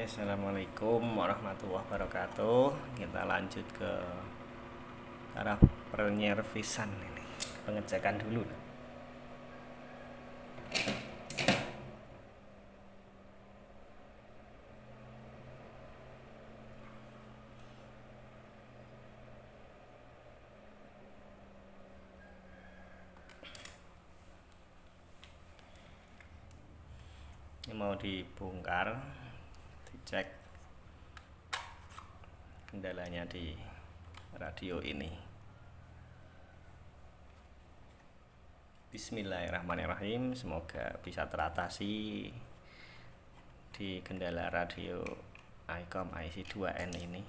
Assalamualaikum warahmatullahi wabarakatuh. Kita lanjut ke arah penyervisan ini. Pengecekan dulu. Ini mau dibongkar, dicek kendalanya di radio ini. Bismillahirrahmanirrahim. Semoga bisa teratasi di kendala radio ICOM IC2N ini.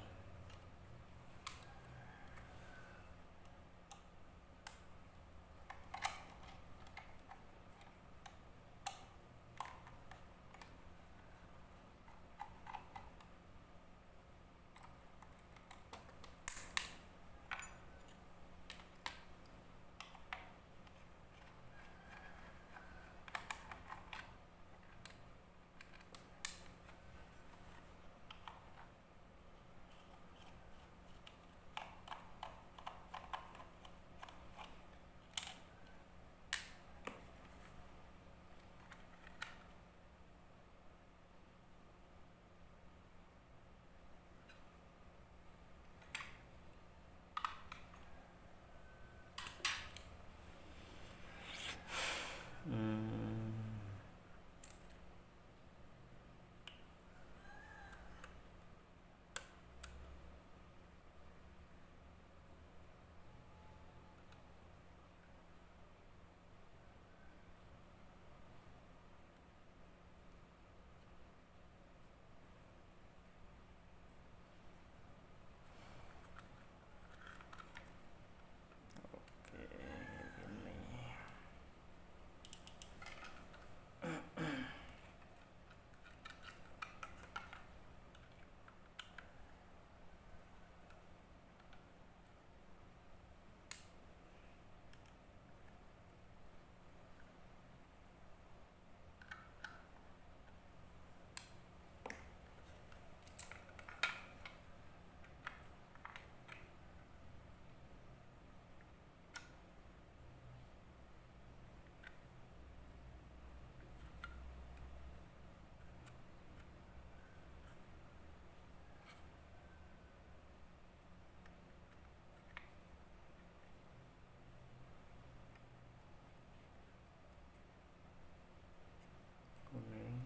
Kuning,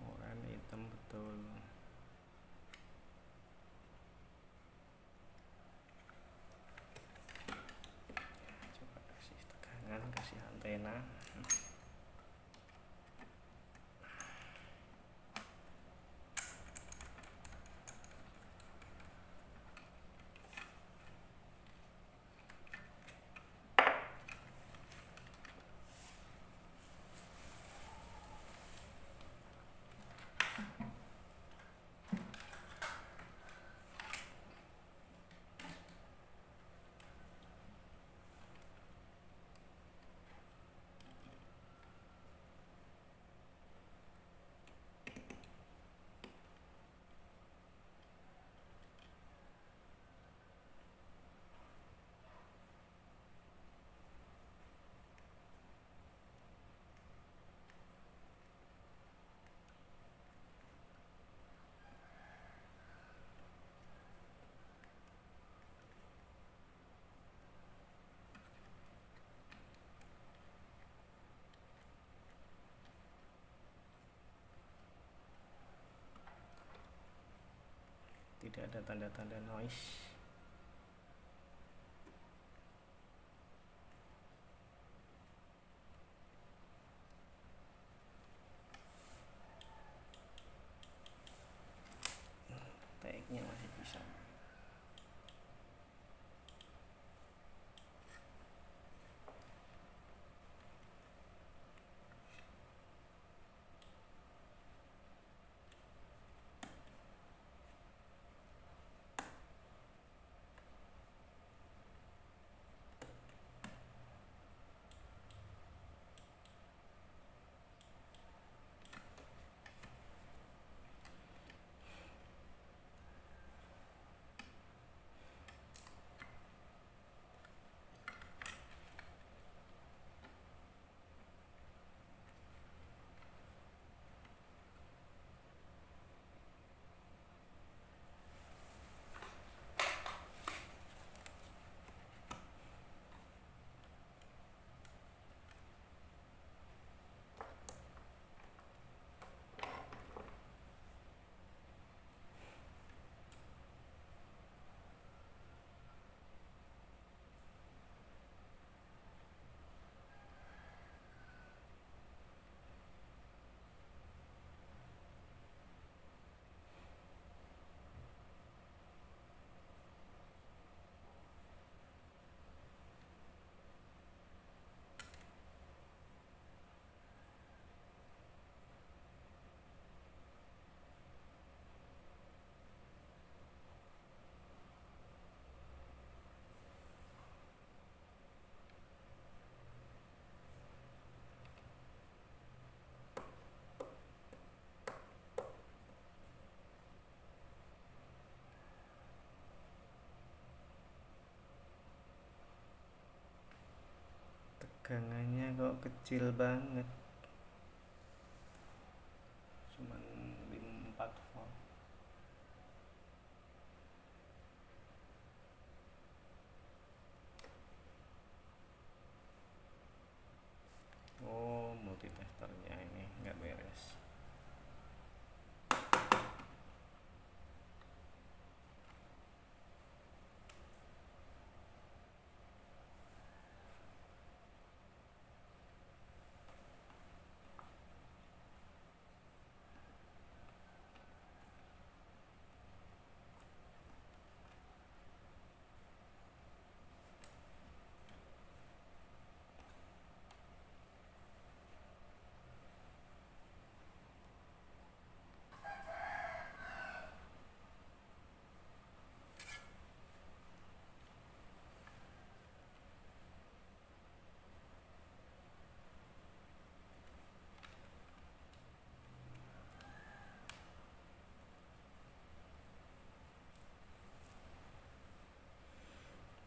oranye, hitam betul. Coba kasih tegangan, kasih antena. Tidak ada tanda-tanda noise. Tag-nya masih bisa. tegangannya kok kecil banget, cuman 4 volt. Oh, multitesternya ini nggak beres.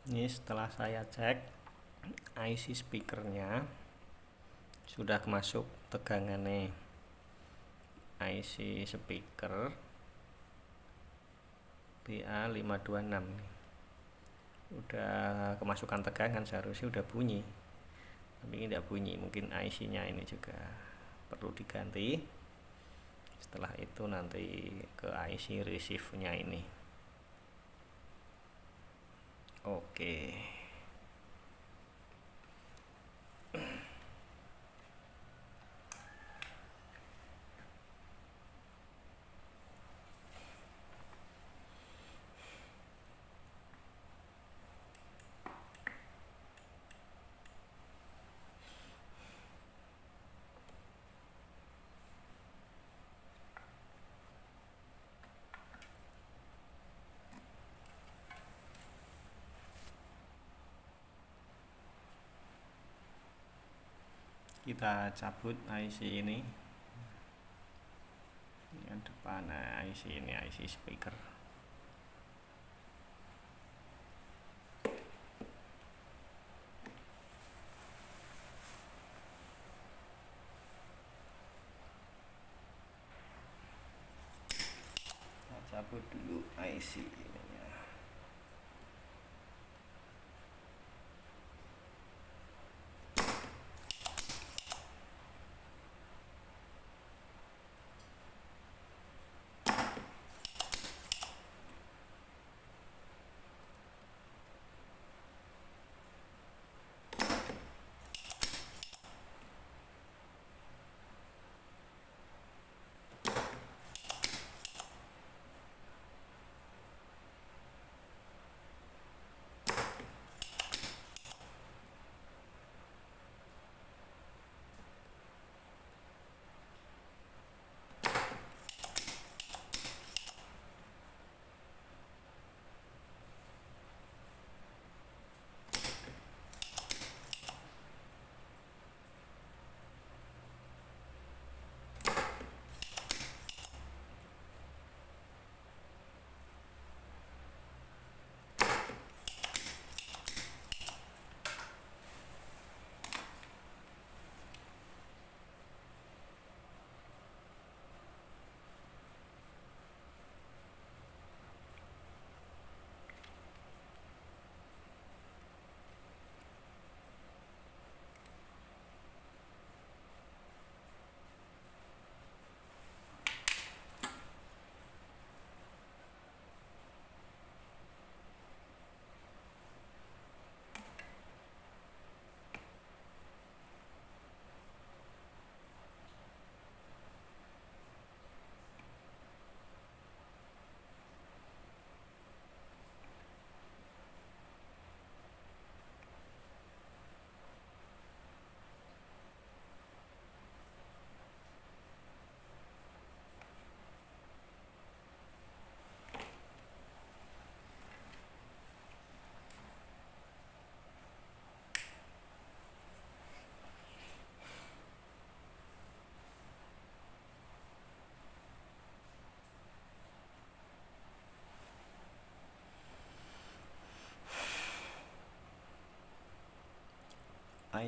Ini setelah saya cek IC speakernya sudah masuk tegangannya. IC speaker BA526 nih. Udah kemasukan tegangan, seharusnya udah bunyi. Tapi ini tidak bunyi, mungkin IC-nya ini juga perlu diganti. Setelah itu nanti ke IC receive-nya ini. Oke. Kita cabut IC ini. Yang depan IC ini IC speaker. Kita cabut dulu IC ini.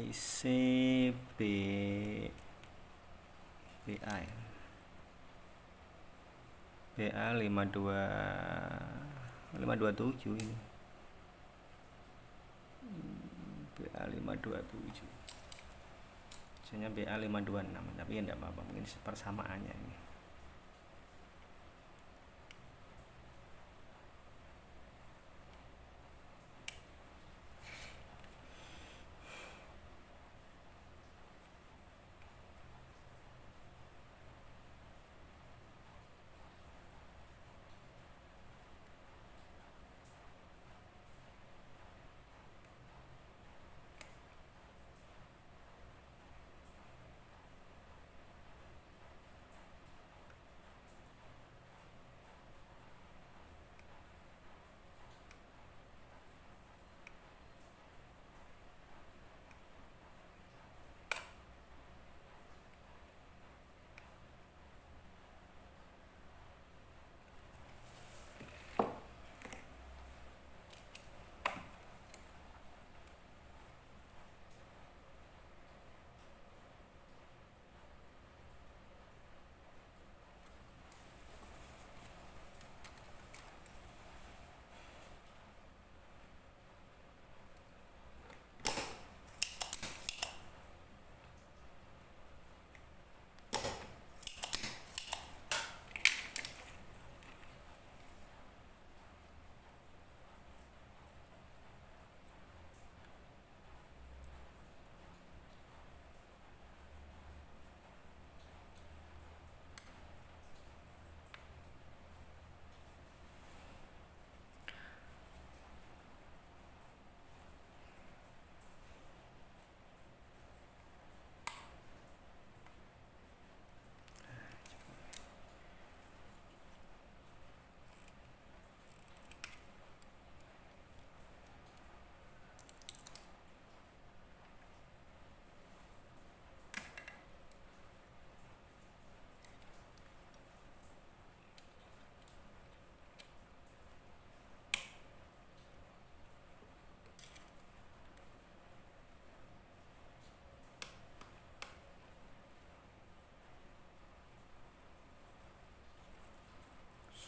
IC BA ya. BA 527 ini. BA 527. Biasanya BA 526, tapi ya enggak apa-apa, mungkin persamaannya ini.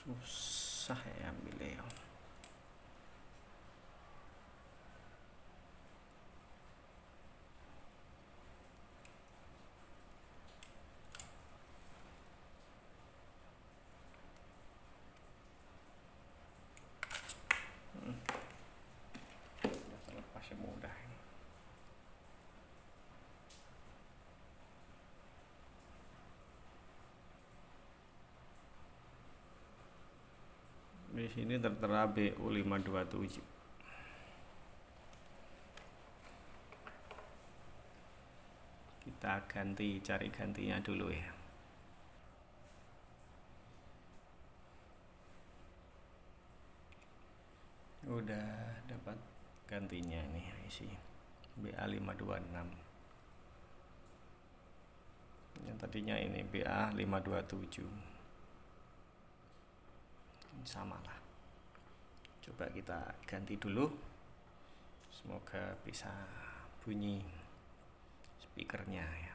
Susah ya ambilnya ya. Lepas ya mudah ini. Di sini tertera BU 527. Kita cari gantinya dulu ya. Udah dapat gantinya nih IC BA 526. Yang tadinya ini BA 527. Sama lah, coba kita ganti dulu, semoga bisa bunyi speakernya ya.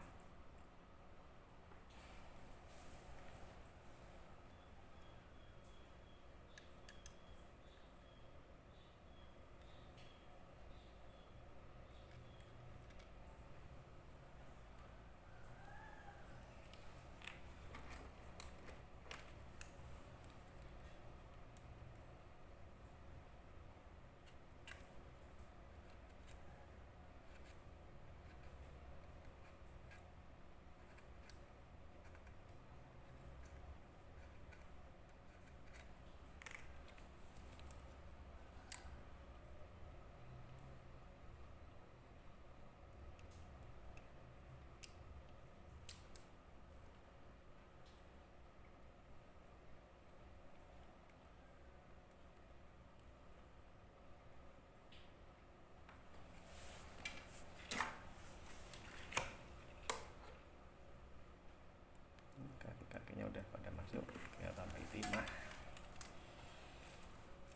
Kaki-kakinya udah pada masuk, kita tambah timah.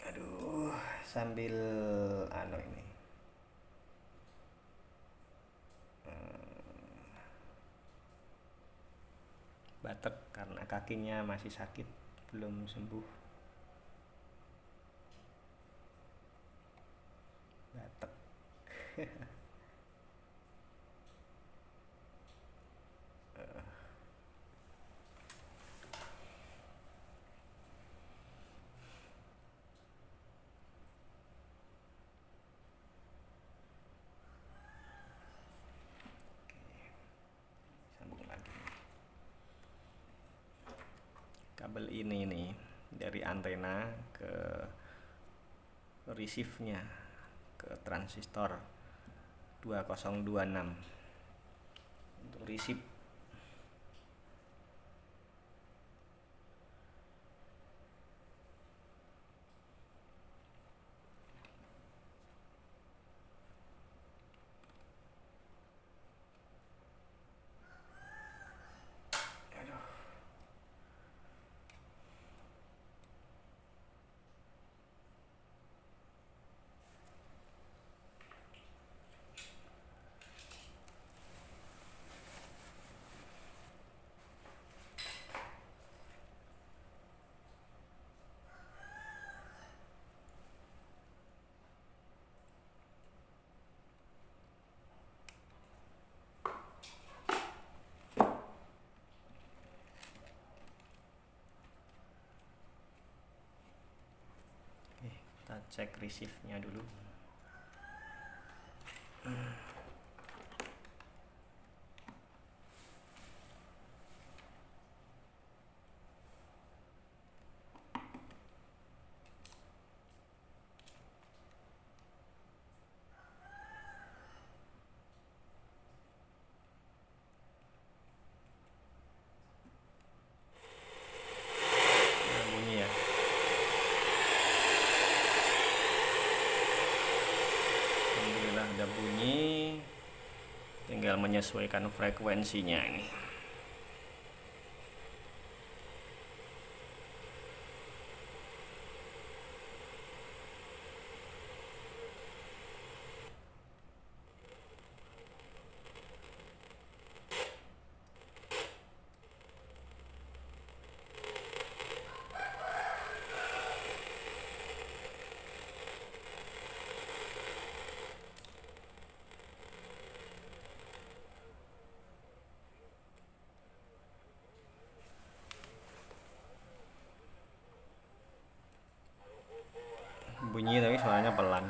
Aduh, sambil ini batek karena kakinya masih sakit, belum sembuh. Batek. Sambung lagi. Kabel ini nih dari antena ke receive-nya ke transistor 2026 untuk receive. Kita cek receive-nya dulu. Bunyi ya. Alhamdulillah udah bunyi, tinggal menyesuaikan frekuensinya ini. Bunyi tapi suaranya pelan.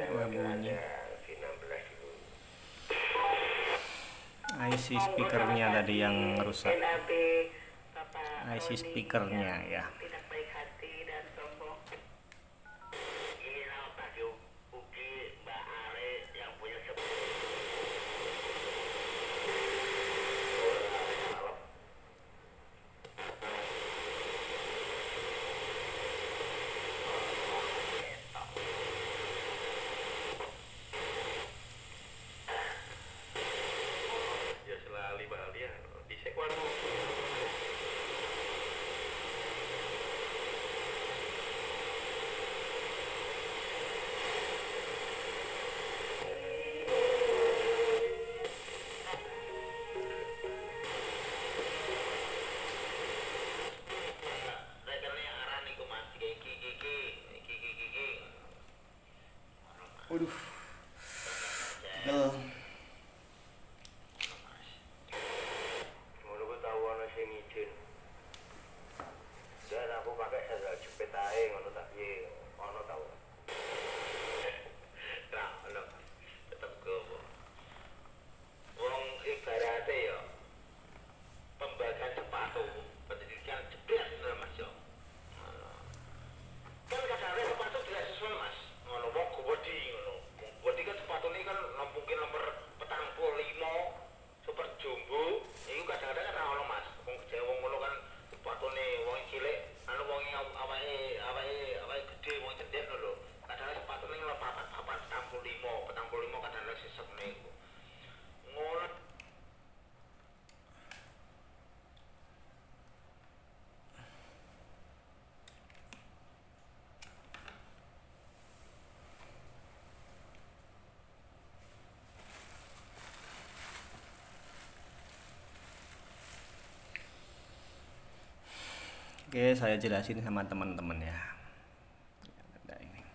nggak bunyi. IC speakernya tadi yang rusak, IC speakernya ya. Waduh, Ngono ku tau ana sing izin. Dan aku pakai sandal jepit ae ngono tak piye. Ono tau. Nah, ono. Tetep gowo. Wong ibarate ya pembagian sepatu, pendidikan jepit Mas yo. Kan kadang sepatu tidak sesuai Mas. Ngono wong gede ngono. Gede kan sepatune kan mungkin nomor 45 super jumbo. Iku kadang-kadang kan ora ono Mas. Wong gede wong ngono kan sepatune wong cilik, anu wong awake gede wong cendek lho. Kadang sepatune papat 45 kadang sesek niku. Ngono. Oke, saya jelasin sama teman-teman ya. Ada ini.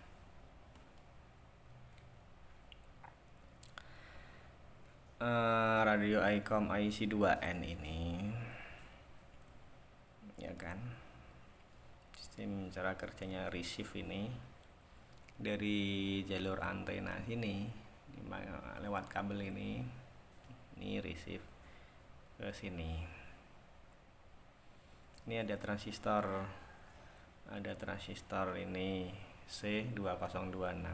Radio ICOM IC2N ini, ya kan? Sistem cara kerjanya receive ini dari jalur antena sini, lewat kabel ini receive ke sini. Ini ada transistor ini C2026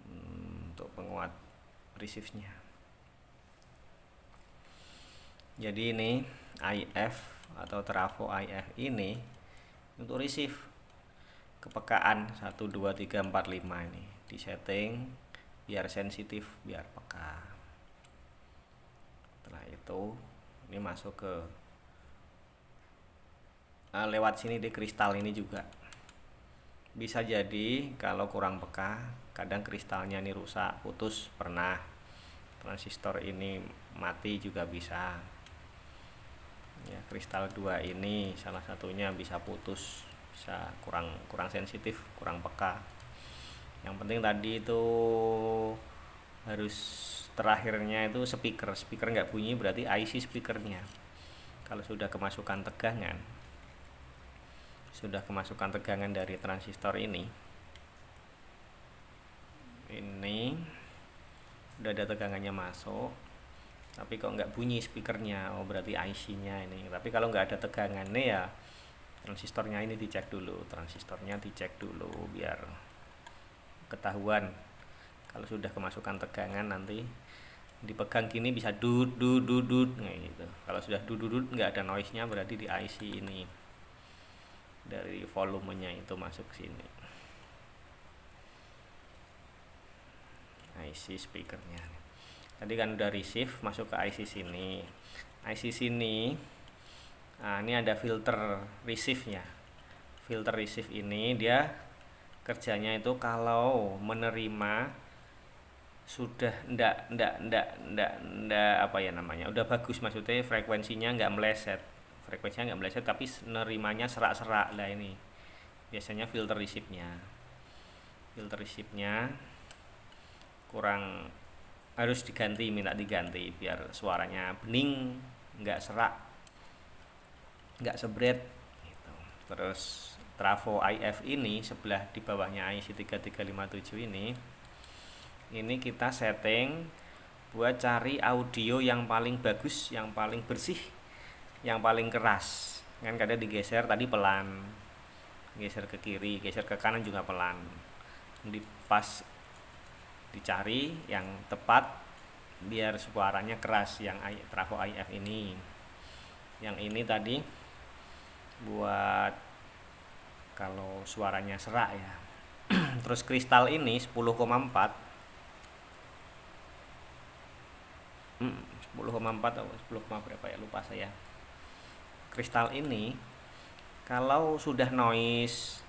untuk penguat receive-nya. Jadi ini IF atau trafo IF ini untuk receive kepekaan 1 2 3 4 5 ini disetting biar sensitif, biar peka. Setelah itu ini masuk ke lewat sini di kristal ini juga. Bisa jadi kalau kurang peka, kadang kristalnya ini rusak, putus, pernah transistor ini mati juga bisa. Ya, kristal 2 ini salah satunya bisa putus, bisa kurang sensitif, kurang peka. Yang penting tadi itu harus terakhirnya itu speaker nggak bunyi, berarti IC speakernya. Kalau sudah kemasukan tegangan dari transistor ini udah ada tegangannya masuk, tapi kok nggak bunyi speakernya, berarti IC-nya ini. Tapi kalau nggak ada tegangannya ya transistornya ini dicek dulu biar ketahuan. Kalau sudah kemasukan tegangan nanti dipegang gini bisa dud gitu. Kalau sudah dud nggak ada noise-nya, berarti di IC ini dari volumenya itu masuk sini, IC speakernya. Tadi kan udah receive masuk ke IC sini. Nah, ini ada filter receive-nya. Filter receive ini dia kerjanya itu kalau menerima sudah ndak apa ya namanya, udah bagus, maksudnya frekuensinya nggak meleset, tapi nerimanya serak-serak lah. Ini biasanya filter receive-nya kurang, harus minta diganti biar suaranya bening, nggak serak, nggak sebret gitu. Terus trafo IF ini sebelah di bawahnya IC 3357 ini kita setting buat cari audio yang paling bagus, yang paling bersih, yang paling keras. Kan kadang digeser tadi pelan, geser ke kiri, geser ke kanan juga pelan. Pas dicari yang tepat biar suaranya keras yang trafo IF ini. Yang ini tadi buat kalau suaranya serak ya. Terus kristal ini 10,4 atau 10, berapa ya, lupa saya. Kristal ini kalau sudah noise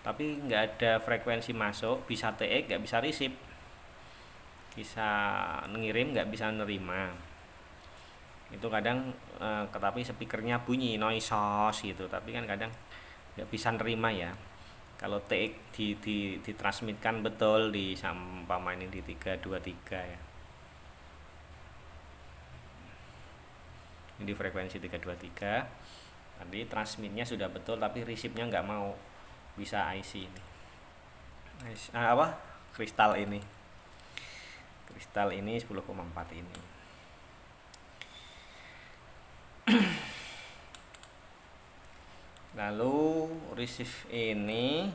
tapi nggak ada frekuensi masuk, bisa TX nggak bisa receive, bisa ngirim nggak bisa nerima. Itu kadang tapi speakernya bunyi noise gitu, tapi kan kadang nggak bisa nerima ya. Kalau TX ditransmitkan betul di sampama ini di 323 ya. Ini di frekuensi 323. Tadi transmitnya sudah betul tapi receive-nya nggak mau, bisa IC ini. Kristal ini 10,4 ini. Lalu receive ini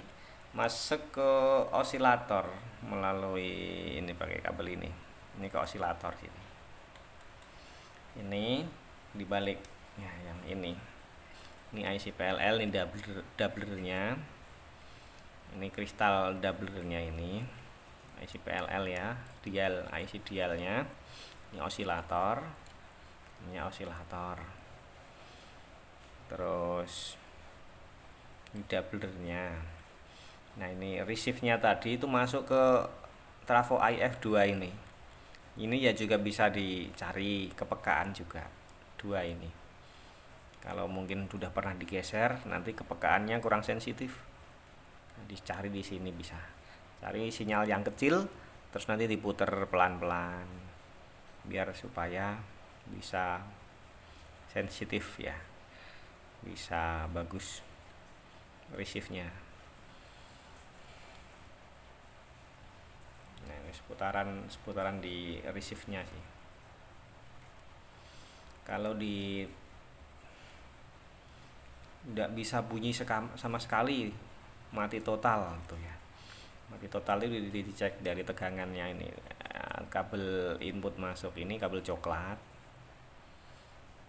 masuk ke osilator melalui ini pakai kabel ini ke osilator sini. Ini dibalik ya, yang ini IC PLL, ini doublernya, ini kristal doublernya, ini IC PLL ya, dial IC dialnya, ini osilator, terus ini doublernya. Nah ini receive-nya tadi itu masuk ke trafo IF2 ini ya juga bisa dicari kepekaan juga 2 ini. Kalau mungkin sudah pernah digeser nanti kepekaannya kurang sensitif, dicari di sini, bisa cari sinyal yang kecil terus nanti diputer pelan-pelan biar supaya bisa sensitif ya, bisa bagus receive-nya. Nah ini seputaran di receive-nya sih. Kalau tidak bisa bunyi sama sekali, mati total tuh ya. Mati total itu dicek dari tegangannya ini. Kabel input masuk ini kabel coklat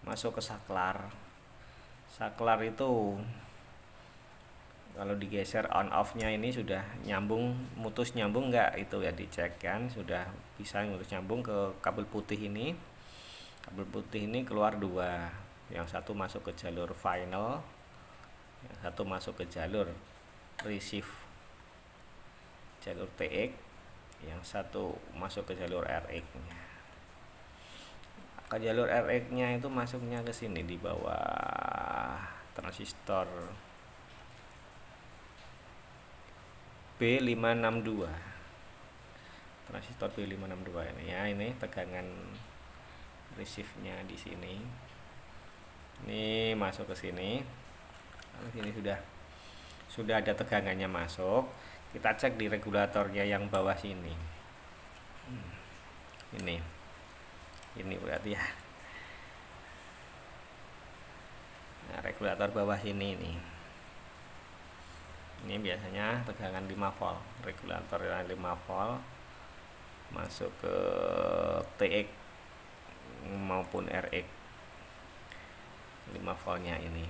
masuk ke saklar. Saklar itu kalau digeser on off nya ini sudah nyambung, mutus nyambung enggak, itu ya dicek kan, sudah bisa mutus nyambung ke kabel putih ini. Kabel putih ini keluar 2, yang satu masuk ke jalur final, yang satu masuk ke jalur receive jalur TX, yang satu masuk ke jalur RX nya. Ke jalur RX nya itu masuknya ke sini di bawah transistor B562, transistor B562 ini ya. Ini tegangan receive nya di sini, ini masuk ke sini. Lalu sini sudah ada tegangannya masuk. Kita cek di regulatornya yang bawah sini. Ini berarti ya. Nah, regulator bawah sini nih. Ini biasanya tegangan 5 volt, regulator 5 volt masuk ke TX maupun RX 5 voltnya ini.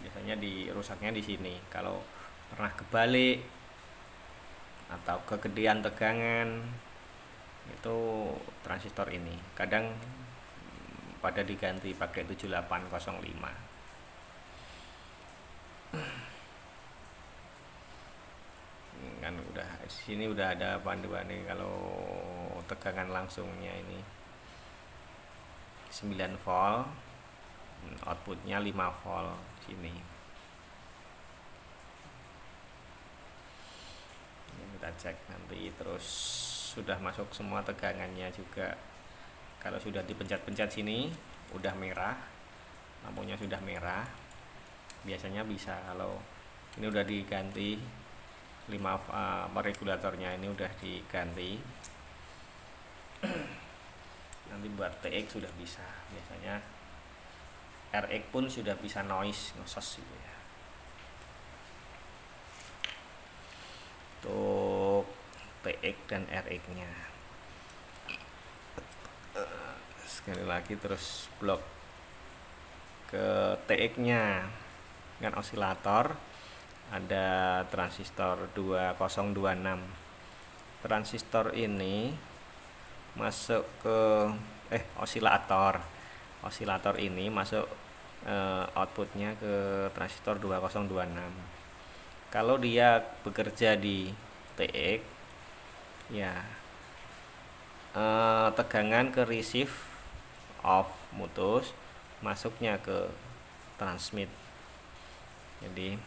Biasanya dirusaknya di sini. Kalau pernah kebalik atau kegedean tegangan itu transistor ini. Kadang pada diganti pakai 7805. Kan udah sini udah ada panduan nih kalau tegangan langsungnya ini 9 volt, outputnya 5 volt sini. Ini kita cek nanti, terus sudah masuk semua tegangannya juga Kalau sudah dipencet-pencet sini udah merah, lampunya sudah merah, biasanya bisa. Kalau ini udah diganti 5 regulatornya ini udah diganti, nanti buat TX sudah bisa. Biasanya RX pun sudah bisa noise ngosos gitu ya. Untuk TX dan RX nya sekali lagi, terus blok ke TX nya dengan osilator ada transistor 2026. Transistor ini masuk ke osilator ini masuk outputnya ke transistor 2026. Kalau dia bekerja di TX ya, tegangan ke receive off, mutus, masuknya ke transmit. Jadi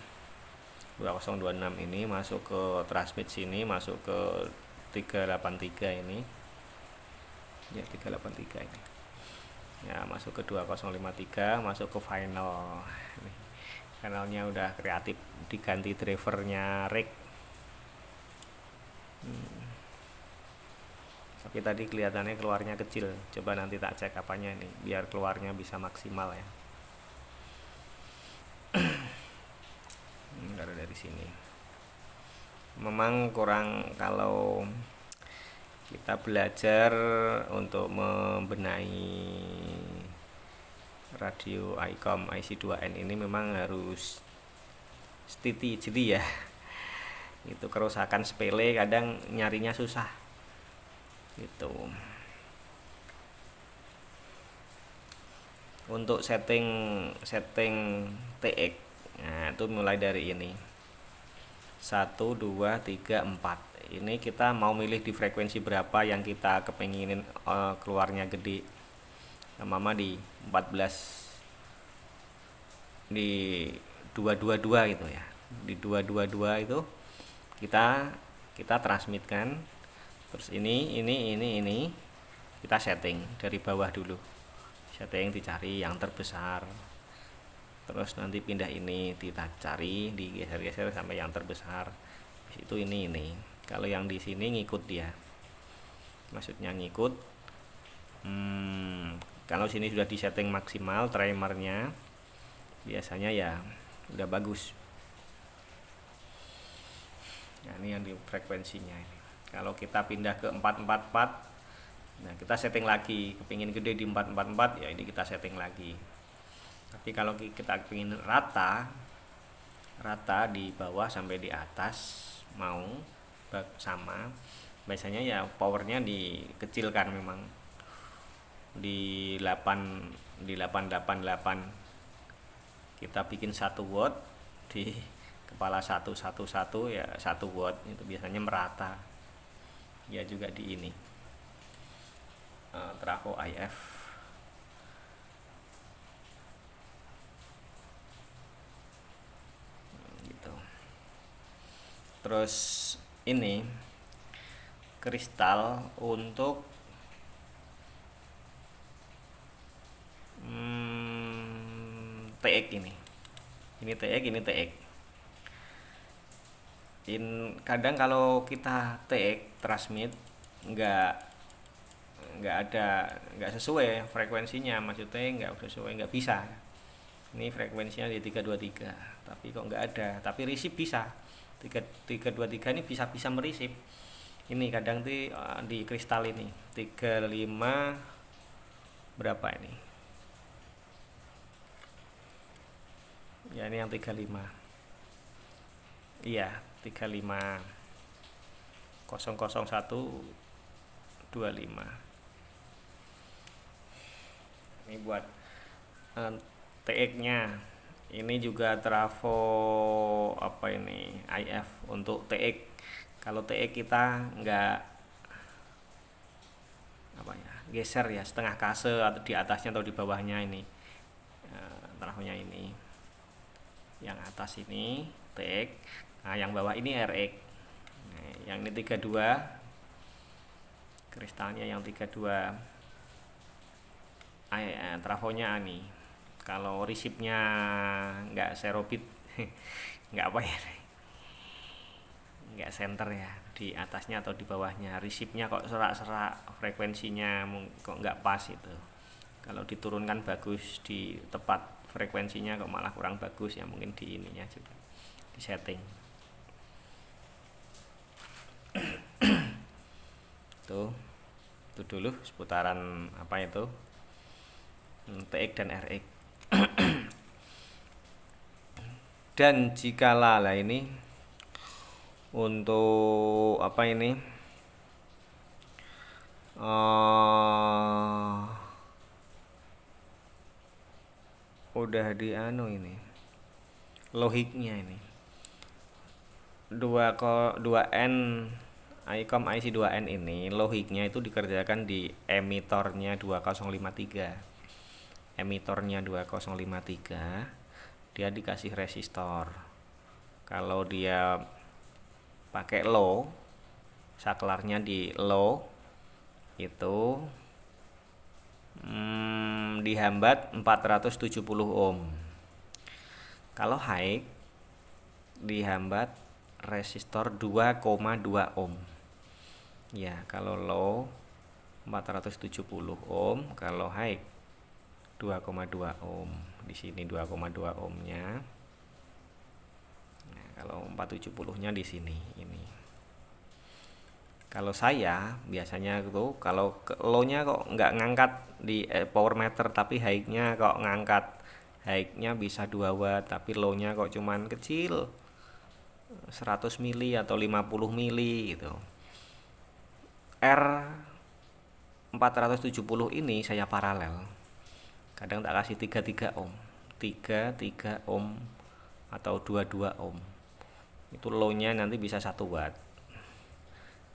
2026 ini masuk ke transmit sini, masuk ke 383 ini ya, 383 ini ya, masuk ke 2053, masuk ke final. Ini finalnya udah kreatif, diganti drivernya RX. Tapi tadi kelihatannya keluarnya kecil, coba nanti tak cek apanya ini biar keluarnya bisa maksimal ya. Dari sini memang kurang, kalau kita belajar untuk membenahi radio ICOM IC2N ini memang harus stiti jadi ya, itu kerusakan sepele kadang nyarinya susah gitu. Untuk setting TX, nah itu mulai dari ini 1, 2, 3, 4. Ini kita mau milih di frekuensi berapa yang kita kepenginin keluarnya gede. Mama di 14, di 222 gitu ya. Di 222 itu kita transmitkan. Terus ini kita setting dari bawah dulu. Setting dicari yang terbesar. Terus nanti pindah ini kita cari, digeser-geser sampai yang terbesar. Itu ini. Kalau yang di sini ngikut dia, maksudnya ngikut. Kalau sini sudah disetting maksimal timernya, biasanya ya udah bagus. Nah ini yang di frekuensinya ini. Kalau kita pindah ke 444, nah kita setting lagi, kepingin gede di 444 ya ini kita setting lagi. Tapi kalau kita ingin rata di bawah sampai di atas mau sama, biasanya ya powernya dikecilkan memang di 888. Kita bikin 1 watt di kepala 111 ya, 1 watt itu biasanya merata ya. Juga di ini trafo IF gitu. Terus ini kristal untuk TX ini TX, ini TX. Kadang kalau kita TX transmit nggak sesuai frekuensinya, maksudnya nggak sesuai, nggak bisa. Ini frekuensinya di 323, tapi kok nggak ada. Tapi receive bisa. 323 ini bisa mereceive. Ini kadang tuh di kristal ini 35 berapa ini? Ya ini yang 35. Iya, 35 001 25. Ini buat TX-nya. Ini juga trafo apa ini? IF untuk TX. Kalau TX kita nggak geser ya, setengah kase atau di atasnya atau di bawahnya ini. Trafonya ini. Yang atas ini TX. Nah, yang bawah ini RX. Nah, yang ini 32. Kristalnya yang 32. trafonya ani. Kalau resipnya nggak serobit nggak apa ya, nggak center ya, di atasnya atau di bawahnya resipnya kok serak-serak, frekuensinya kok nggak pas itu. Kalau diturunkan bagus, di tepat frekuensinya kok malah kurang bagus ya, mungkin di ininya juga di setting. Tuh itu dulu seputaran apa itu TX dan RX. Dan jika lala ini untuk apa ini udah di anu ini logiknya ini 2N ICOM IC2N ini logiknya itu dikerjakan di emitornya 2053. Emitornya 2053 dia dikasih resistor. Kalau dia pakai low, saklarnya di low itu dihambat 470 ohm. Kalau high dihambat resistor 2,2 ohm. Ya, kalau low 470 ohm, kalau high 2,2 ohm. Di sini 2,2 ohmnya. Nah, kalau 470-nya di sini ini. Kalau saya biasanya tuh kalau low-nya kok nggak ngangkat di power meter, tapi high-nya kok ngangkat. High-nya bisa 2 watt, tapi low-nya kok cuman kecil 100 mili atau 50 mili gitu. R 470 ini saya paralel. Kadang tak kasih 33 ohm, 33 ohm atau 22 ohm. Itu low-nya nanti bisa 1 watt.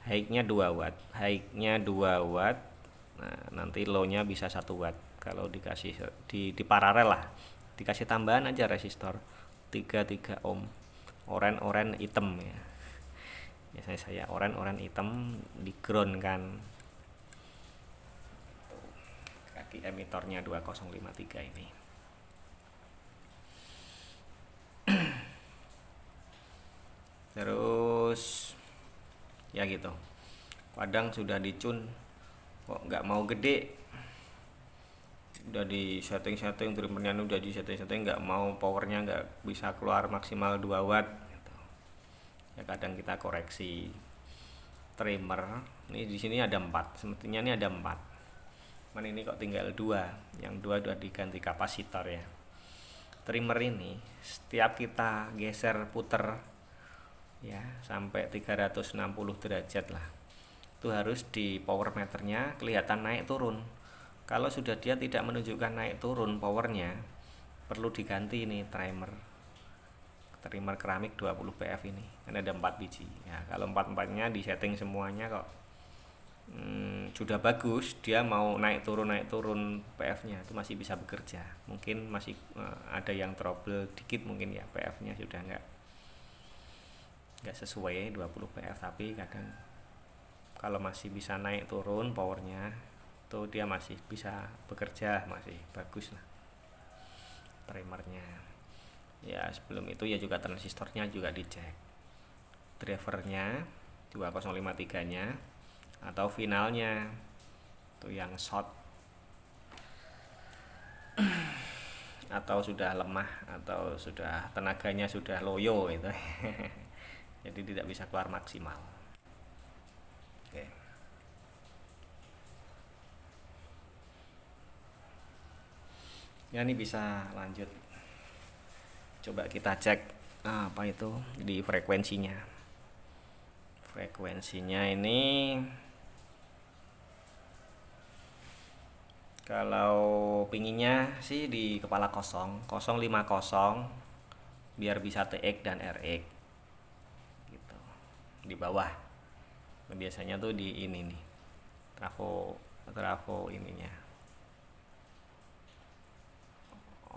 High-nya 2 watt. High-nya 2 watt. Nah, nanti low-nya bisa 1 watt. Kalau dikasih di paralel lah. Dikasih tambahan aja resistor 33 ohm. Oren hitam ya. Biasanya saya oren hitam di ground kan. Kaki emitornya 2053 ini. Terus ya gitu. Kadang sudah dicun kok nggak mau gede. Udah di setting trimmernya udah di setting nggak mau, powernya nggak bisa keluar maksimal 2 watt gitu. Ya kadang kita koreksi trimmer. Ini di sini ada 4, semestinya ini ada 4. Cuman ini kok tinggal 2. Yang 2 udah diganti kapasitor ya. Trimmer ini setiap kita geser puter ya sampai 360 derajat lah, itu harus di power meternya kelihatan naik turun. Kalau sudah dia tidak menunjukkan naik turun powernya, perlu diganti ini trimmer keramik 20 PF ini. Kan ada 4 biji ya. Kalau 4-4-nya di setting semuanya kok sudah bagus, dia mau naik turun PF-nya itu masih bisa bekerja. Mungkin masih ada yang trouble dikit mungkin ya, PF-nya sudah nggak sesuai 20 PF, tapi kadang kalau masih bisa naik turun powernya itu dia masih bisa bekerja, masih bagus lah primernya ya. Sebelum itu ya juga transistornya juga dicek, drivernya 2053 nya atau finalnya itu yang short atau sudah lemah atau sudah tenaganya sudah loyo itu jadi tidak bisa keluar maksimal. Oke. Ya ini bisa lanjut. Coba kita cek apa itu di frekuensinya. Frekuensinya ini kalau pinginnya sih di kepala kosong 050 biar bisa TX dan RX gitu. Di bawah biasanya tuh di ini nih trafo ininya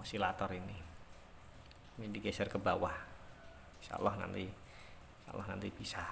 osilator ini digeser ke bawah. Insya Allah nanti bisa.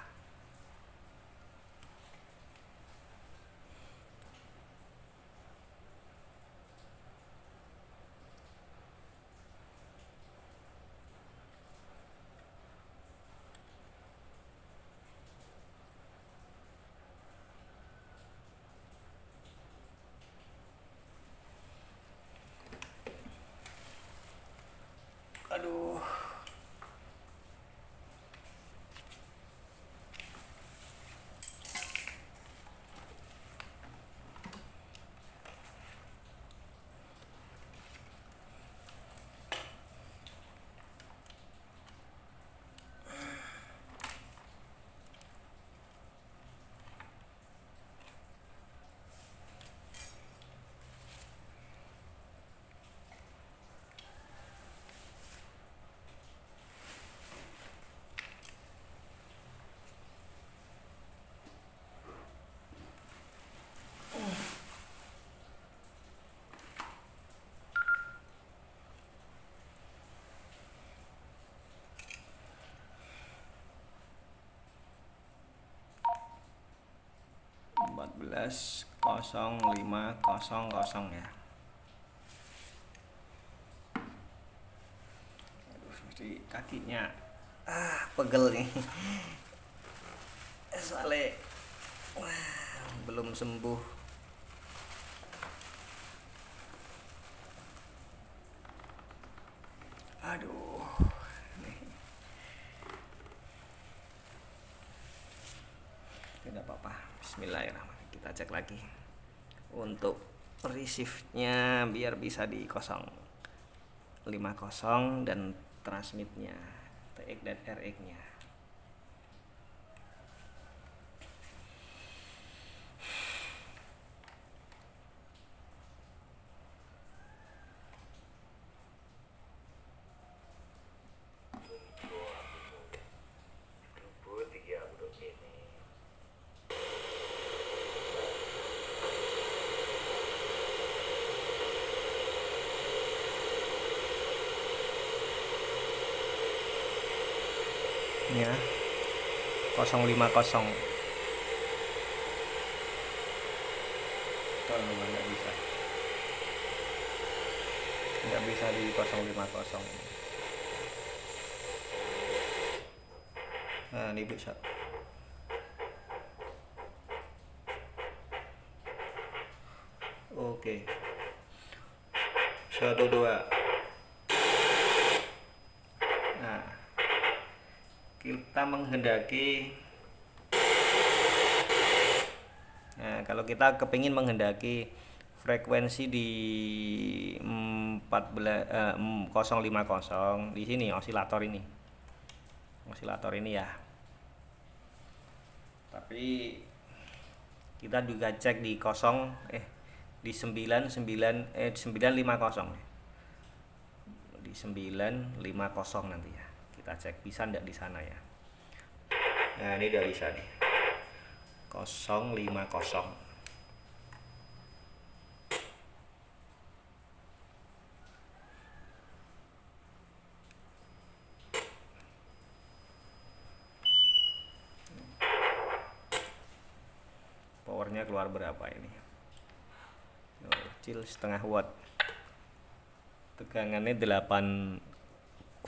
15.05.00 ya. Aduh, mesti kakinya pegel nih. Soalnya belum sembuh. Aduh. Nih. Tidak apa-apa. Bismillahirrahmanirrahim. Kita cek lagi untuk receive-nya biar bisa di 050 dan transmitnya TX dan RX-nya. Ya 050 kalau nggak bisa di 050 ini. Nah ini bisa. Oke 12. Nah kita menghendaki, nah kalau kita kepingin menghendaki frekuensi di 050 di sini osilator ini ya, tapi kita juga cek di 950 di 950 nanti ya, kita cek bisa enggak di sana ya. Nah ini udah bisa nih 050. Powernya keluar berapa ini? Kecil, setengah watt. Tegangannya 8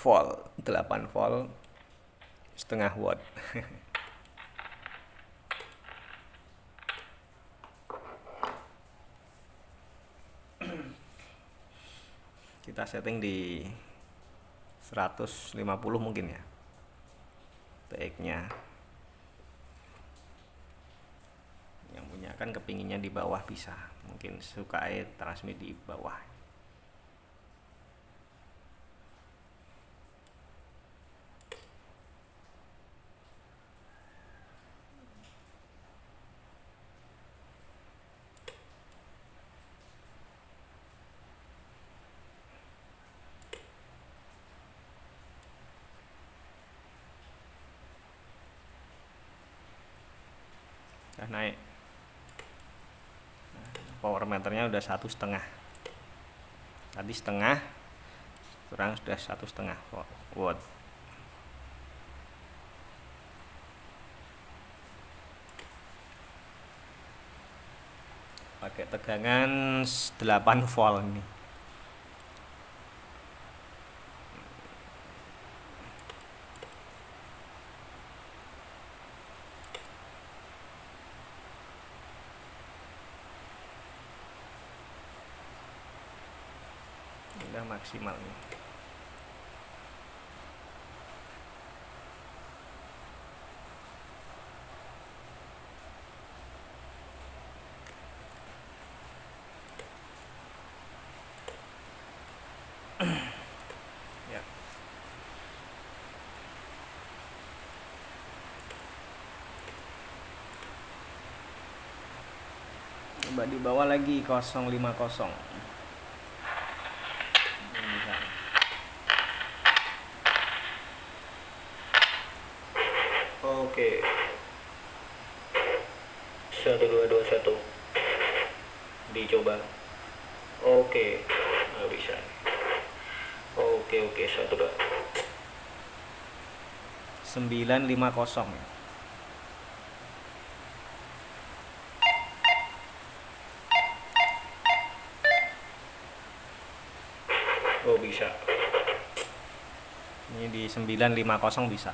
volt setengah watt. Kita setting di 150 mungkin ya TX nya. Yang punya kan kepinginnya di bawah, bisa mungkin suka transmit di bawah. Udah naik, power meternya udah 1,5, tadi setengah, sekarang sudah 1,5 watt. Pakai tegangan 8 volt ini. Udah maksimal nih. Ya. Coba di bawah lagi 050. Oke. 1221 dicoba. Oke, nggak bisa. Oke 950 ya. bisa. Ini di 950 bisa.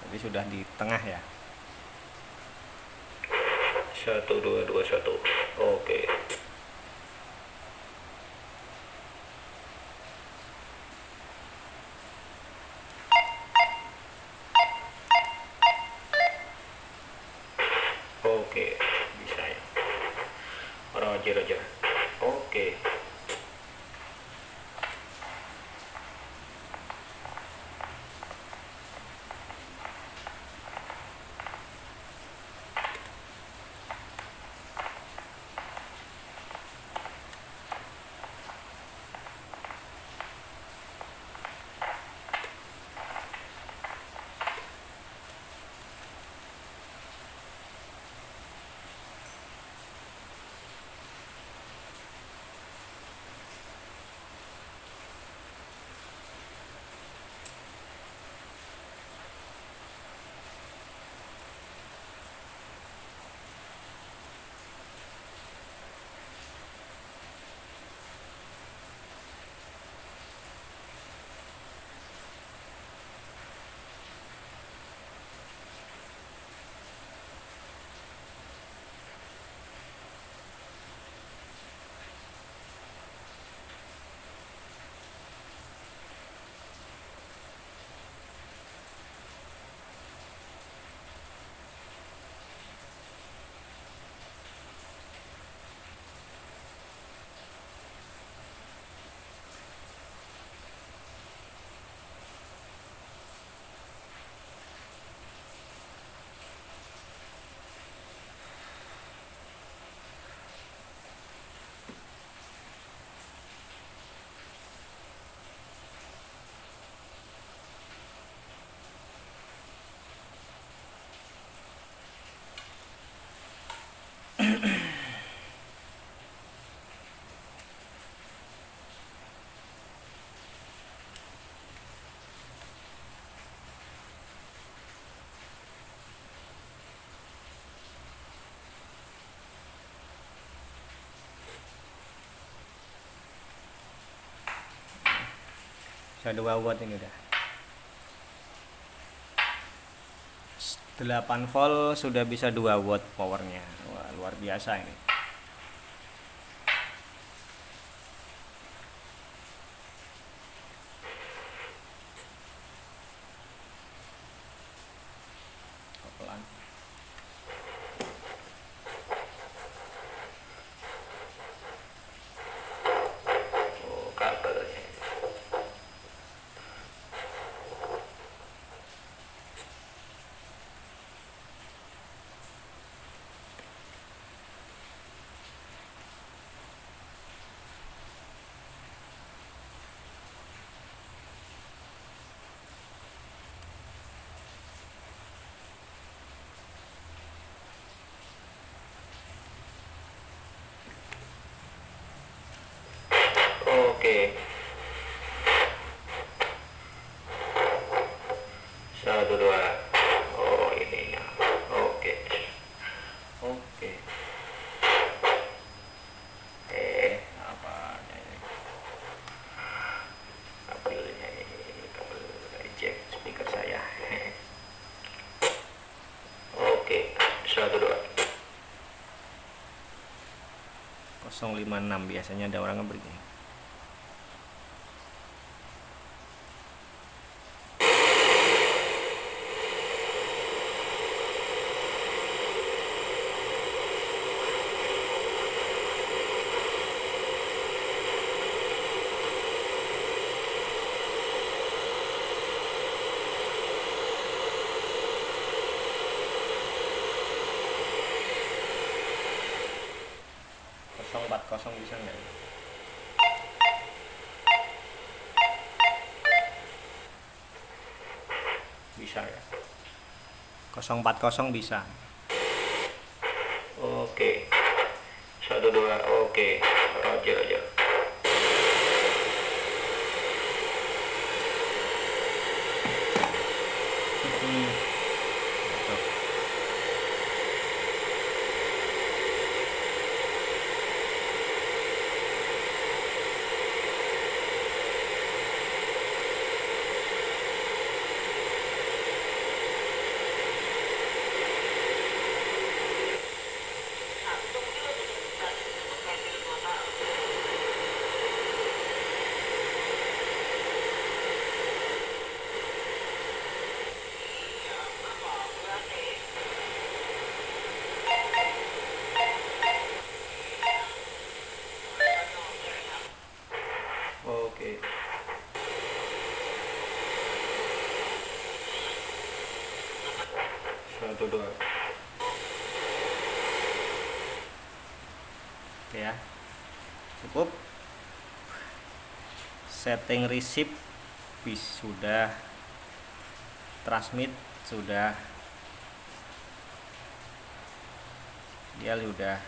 Jadi sudah di tengah ya. 1221. Oke. Oke, bisa ya. Roger aja. Oke. Sudah 2 watt ini udah. 8 volt sudah bisa 2 watt powernya. Wah, luar biasa ini. Pelan. Oh, kabelnya. Oke. 12. Oh, ininya. Oke. Oke. Apa ini? Kabelnya ini, kabel jack speaker saya. Oke, 12. 056 biasanya ada orang ngebreak nih. Kosong 40 bisa nggak? Bisa ya. 040 bisa. Oke. 12. Oke. Roger aja. Gitu. 12. Satu dua. Oke ya, cukup. Setting receipt sudah, transmit sudah, dia sudah,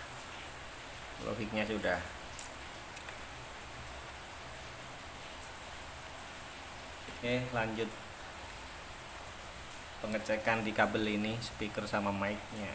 logiknya sudah. Oke, lanjut pengecekan di kabel ini, speaker sama mic-nya.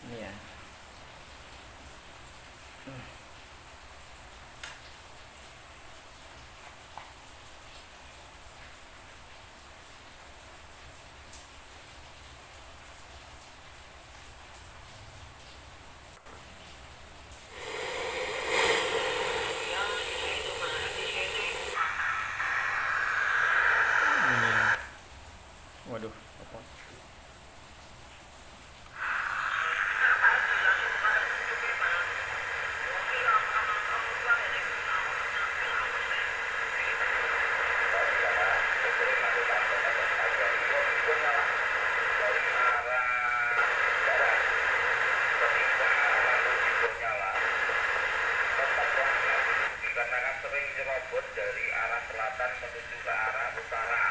Ini ya. Waduh, apa? Dikarenakan sering nyerobot dari arah selatan menuju ke arah utara.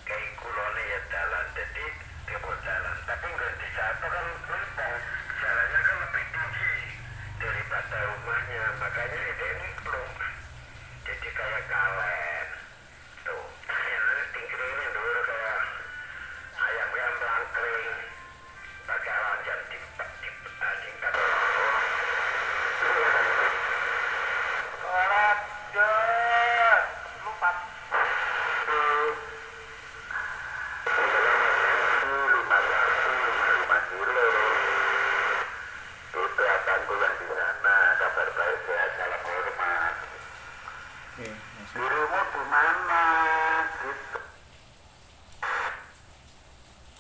Kayak kulone ya jalan, jadi dia mau jalan, tapi nggak di jatuh kan lempeng, jalannya kan lebih tinggi daripada rumahnya, makanya dia ini belum, jadi kayak kalen, tuh, yang tingkringnya dulu kayak ayam melangkring, pakai loncat di tingkat. Waduh, lupa. Itu akan pulang di sana, kabar baik sehat, salam hormat. Oke, masuk. Dirimu di mana? Gitu.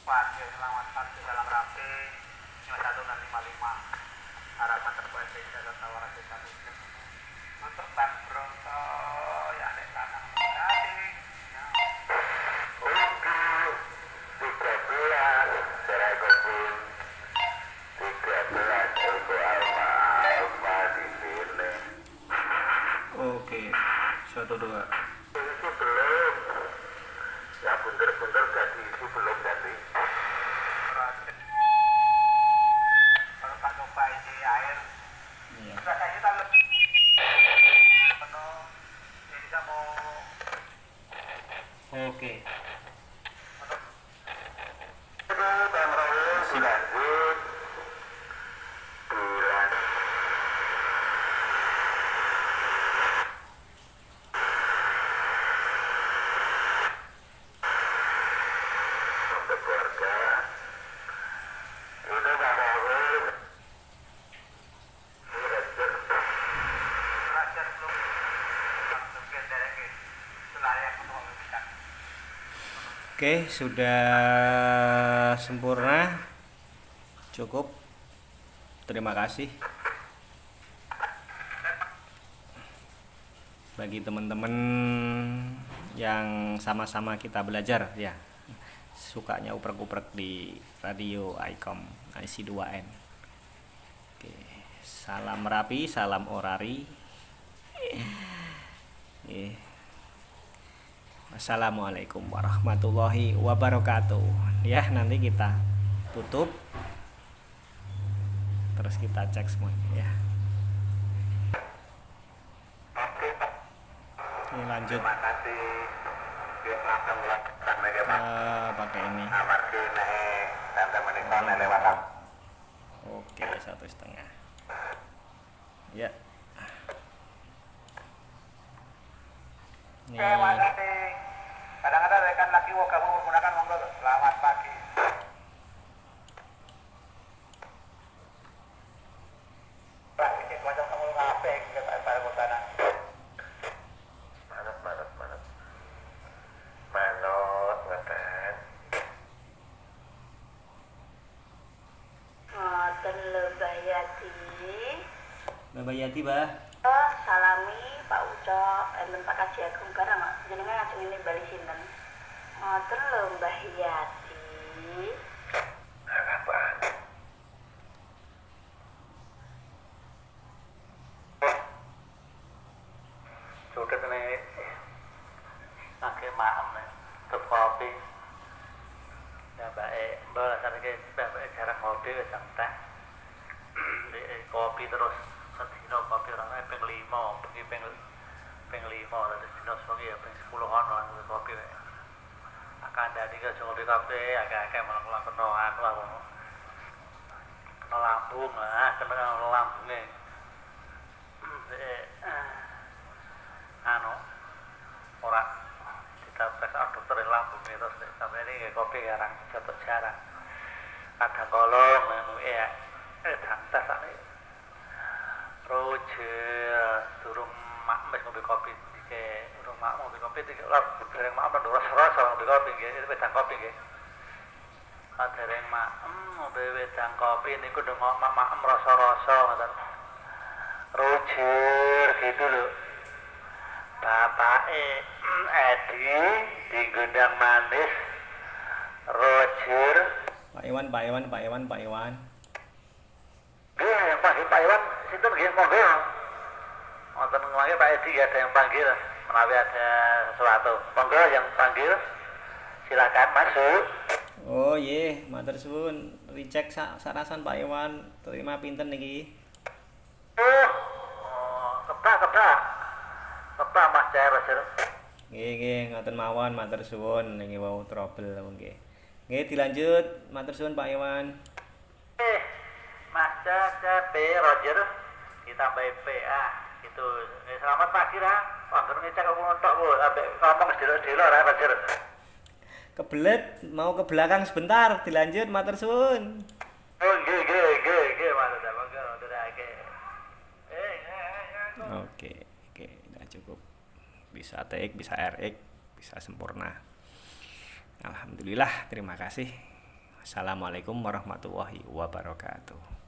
Parkir selamat parkir dalam rapi 51 dan 55 harapan terbaik Desa Tawara Desa Muslim untuk Pak Bronto ya di sana tadi Untuk 13 Serai Kebun 13 untuk Alma di sini. Oke, 1 2. Itu belum. Ya bunter-bunter jadi itu belum jadi. kalau Pak coba isi air Iya. rasanya kita lebih penuh jadi kita mau Oke. Bang Raul lanjut. Bulan. Oke, sudah sempurna. Cukup. Terima kasih. Bagi teman-teman yang sama-sama kita belajar ya, sukanya uprek-uprek di radio ICOM IC2N. Oke, salam rapi, salam orari. Assalamualaikum warahmatullahi wabarakatuh. Ya, nanti kita tutup. Terus kita cek semuanya ya. Ini lanjut. Terima kasih. Langsung sampai ke Pakai ini. Amargi naik sampai menikah lewat apa? Oke, 1,5. Ya. Ini Terima kasih. Kadang-kadang rekan laki kamu menggunakan monggo. Selamat pagi. Pak, ini macam kamu ngapain ke para kotana? Manut. Manut, ngeten. Ngoten lho Mbah Yati. Mbak Yati, Bah. Oh, salami Pak Ucok, enten Pak Kaji Agung barang Mak. Jenengan ajeng ini bali sinten? Ngoten lho Mbah Yati. Apa? Sudah nih. Pakai maem nih. Tuh kopi. Ya baik. Mbak rasanya baik jarang kopi wis teh. Kopi terus sedino kopi orang ping 5, pergi ping 5 terus dino sebagai ya ping 10-an lah kopi wae. Akan dadi ke ngopi kopi agak-agak malah kenoan lah. Kena lambung lah, kena lambunge. Anu ora kita periksa dokter lambung terus sampai ini kopi jarang. Kadang kolong ya tes ane Roger durung mak wis ngombe kopi dike durung mak ngombe kopi dike ora dereng mak ora rasa ngombe kopi nggih itu wedang kopi nggih dereng mak ngombe wedang kopi niku ndong mak rasa-rasa ngoten Roger gitu lho bapake Edi di Gendang Manis Roger Pak Iwan. Yang panggil Pak Iwan, situ nggih monggo. Wonten ngomongnya Pak Edi ada yang panggil, menawi ada sesuatu. Monggo yang panggil, silakan masuk. Oh iya, matur suwun. Ricek sarasan Pak Iwan. Terima pinten niki. Kebak Mas Jaya Roger. Nggih, ngoten mawon matur suwun niki wau trouble nggih. Nggih, dilanjut. Matur suwun Pak Iwan. Mas Jaya Roger, ditambah PA. Itu selamat pagi lah. Angger ngecek aku nontok Bu, ambek ngomong sedelo-sedelo ra Roger. Kebelet mau ke belakang sebentar, dilanjut matur suwun. Oh, nggih, matur monggo ndereke. Oke, udah cukup. Bisa TX, bisa RX, bisa sempurna. Alhamdulillah, terima kasih. Assalamualaikum warahmatullahi wabarakatuh.